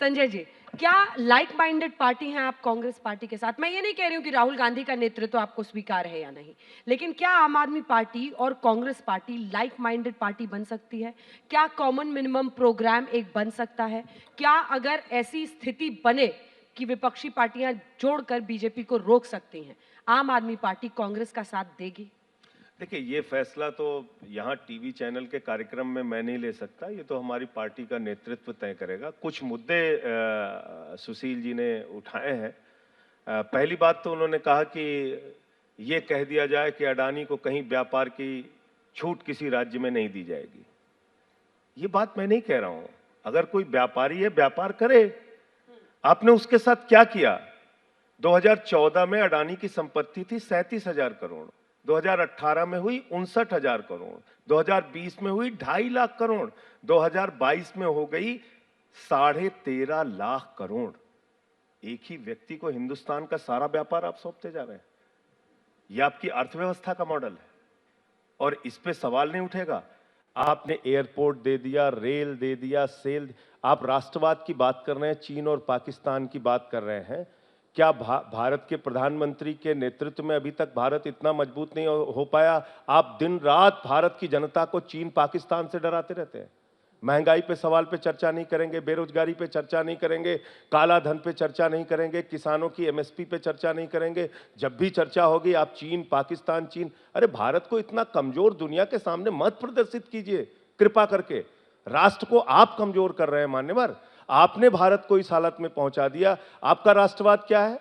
संजय जी, क्या like minded party हैं आप कांग्रेस पार्टी के साथ? मैं ये नहीं कह रही हूँ कि राहुल गांधी का नेतृत्व आपको स्वीकार है या नहीं, लेकिन क्या आम आदमी पार्टी और Congress party like minded party बन सकती है? क्या कॉमन मिनिमम प्रोग्राम एक बन सकता है? क्या अगर ऐसी स्थिति बने कि विपक्षी पार्टियां जोड़कर बीजेपी को रोक सकती हैं, आम आदमी पार्टी कांग्रेस का साथ देगी? देखिए, ये फैसला तो यहाँ टीवी चैनल के कार्यक्रम में मैं नहीं ले सकता। ये तो हमारी पार्टी का नेतृत्व तय करेगा। कुछ मुद्दे सुशील जी ने उठाए हैं। पहली बात तो उन्होंने कहा कि ये कह दिया जाए कि अडानी को कहीं व्यापार की छूट किसी राज्य में नहीं दी जाएगी। ये बात मैं नहीं कह रहा हूं। अगर कोई व्यापारी है, व्यापार करे। आपने उसके साथ क्या किया? 2014 में अडानी की संपत्ति थी 37,000 करोड़, 2018 में हुई 59,000 करोड़, 2020 में हुई 2.5 लाख करोड़, 2022 में हो गई 13.5 लाख करोड़। एक ही व्यक्ति को हिंदुस्तान का सारा व्यापार आप सौंपते जा रहे हैं। यह आपकी अर्थव्यवस्था का मॉडल है और इस पे सवाल नहीं उठेगा। आपने एयरपोर्ट दे दिया, रेल दे दिया, सेल। आप राष्ट्रवाद की बात कर रहे हैं, चीन और पाकिस्तान की बात कर रहे हैं। क्या भारत के प्रधानमंत्री के नेतृत्व में अभी तक भारत इतना मजबूत नहीं हो पाया? आप दिन रात भारत की जनता को चीन पाकिस्तान से डराते रहते हैं। महंगाई पे सवाल पे चर्चा नहीं करेंगे, बेरोजगारी पे चर्चा नहीं करेंगे, काला धन पे चर्चा नहीं करेंगे, किसानों की एमएसपी पे चर्चा नहीं करेंगे। जब भी चर्चा होगी आप चीन, पाकिस्तान, चीन। अरे भारत को इतना कमजोर दुनिया के सामने मत प्रदर्शित कीजिए, कृपा करके। राष्ट्र को आप कमजोर कर रहे हैं मान्यवर। आपने भारत को इस हालत में पहुंचा दिया। आपका राष्ट्रवाद क्या है?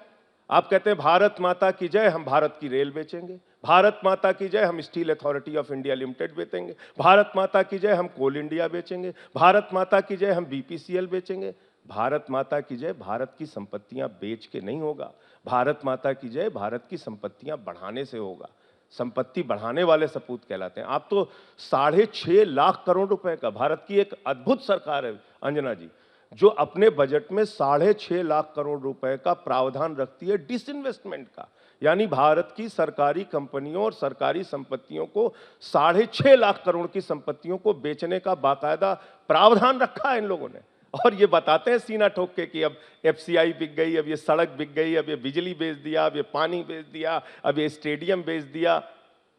आप कहते हैं भारत माता की जय, हम भारत की रेल बेचेंगे। भारत माता की जय, हम steel authority of India limited बेचेंगे। भारत माता की जय, हम कोल इंडिया बेचेंगे। भारत माता की जय, हम बीपीसीएल बेचेंगे। भारत माता की जय भारत की संपत्तियां बेच के नहीं होगा। भारत माता की जय भारत की संपत्तियां बढ़ाने से होगा। संपत्ति बढ़ाने वाले सपूत कहलाते हैं। आप तो 6.5 लाख करोड़ रुपए का, भारत की एक अद्भुत सरकार है अंजना जी, जो अपने बजट में 6.5 लाख करोड़ रुपए का प्रावधान रखती है डिसइन्वेस्टमेंट का। यानी भारत की सरकारी कंपनियों और सरकारी संपत्तियों को 6.5 लाख करोड़ की संपत्तियों को बेचने का बाकायदा प्रावधान रखा है इन लोगों ने। और ये बताते हैं सीना ठोक के कि अब एफसीआई बिक गई, अब ये सड़क बिक गई, अब ये बिजली बेच दिया, अब ये पानी बेच दिया, अब ये स्टेडियम बेच दिया।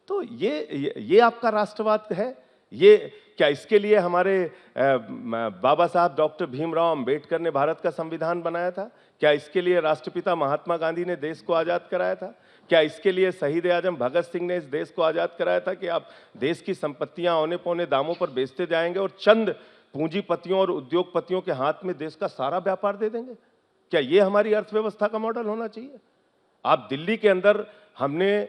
तो ये आपका राष्ट्रवाद है? ये क्या इसके लिए हमारे बाबा साहब डॉक्टर भीमराव अंबेडकर ने भारत का संविधान बनाया था? क्या इसके लिए राष्ट्रपिता महात्मा गांधी ने देश को आजाद कराया था? क्या इसके लिए शहीद आजम भगत सिंह ने इस देश को आजाद कराया था कि आप देश की संपत्तियां औने पौने दामों पर बेचते जाएंगे और चंद पूंजीपतियों और उद्योगपतियों के हाथ में देश का सारा व्यापार दे देंगे? क्या ये हमारी अर्थव्यवस्था का मॉडल होना चाहिए? आप दिल्ली के अंदर हमने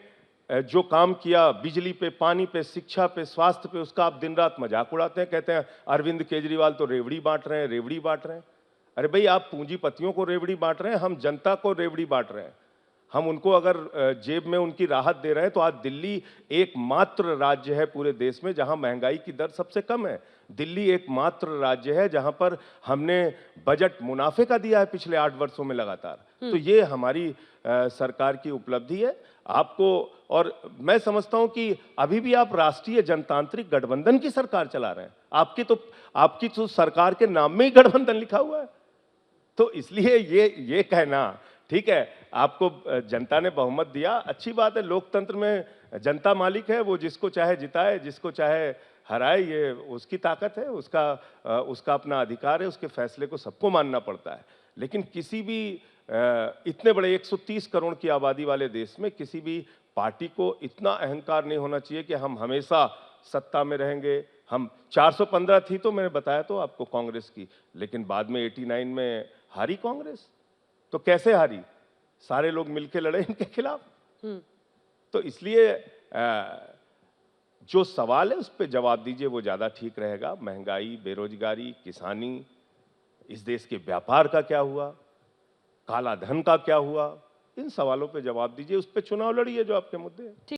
जो काम किया, बिजली पे, पानी पे, शिक्षा पे, स्वास्थ्य पे, उसका आप दिन रात मजाक उड़ाते हैं। कहते हैं अरविंद केजरीवाल तो रेवड़ी बांट रहे हैं, रेवड़ी बांट रहे हैं। अरे भाई, आप पूंजीपतियों को रेवड़ी बांट रहे हैं, हम जनता को रेवड़ी बांट रहे हैं। हम उनको अगर जेब में उनकी राहत दे रहे हैं, तो आज दिल्ली एकमात्र राज्य है पूरे देश में जहां महंगाई की दर सबसे कम है। दिल्ली एकमात्र राज्य है जहां पर हमने बजट मुनाफे का दिया है पिछले 8 वर्षों में लगातार। तो ये हमारी सरकार की उपलब्धि है। आपको, और मैं समझता हूं कि अभी भी आप राष्ट्रीय जनतांत्रिक गठबंधन की सरकार चला रहे हैं। आपकी तो सरकार के नाम में ही गठबंधन लिखा हुआ है। तो इसलिए ये कहना, ठीक है, आपको जनता ने बहुमत दिया, अच्छी बात है। लोकतंत्र में जनता मालिक है, वो जिसको चाहे जिताए, जिसको चाहे हराए, ये उसकी ताकत है, उसका अपना अधिकार है, उसके फैसले को सबको मानना पड़ता है। लेकिन किसी भी इतने बड़े 130 करोड़ की आबादी वाले देश में किसी भी पार्टी को इतना अहंकार नहीं होना चाहिए कि हम हमेशा सत्ता में रहेंगे। हम 415 थी तो मैंने बताया तो आपको कांग्रेस की, लेकिन बाद में 89 में हारी कांग्रेस। तो कैसे हारी? सारे लोग मिलकर लड़े इनके खिलाफ। तो इसलिए जो सवाल है उस पर जवाब दीजिए, वो ज्यादा ठीक रहेगा। महंगाई, बेरोजगारी, किसानी, इस देश के व्यापार का क्या हुआ, काला धन का क्या हुआ, इन सवालों पे जवाब दीजिए, उस पे चुनाव लड़िए जो आपके मुद्दे हैं।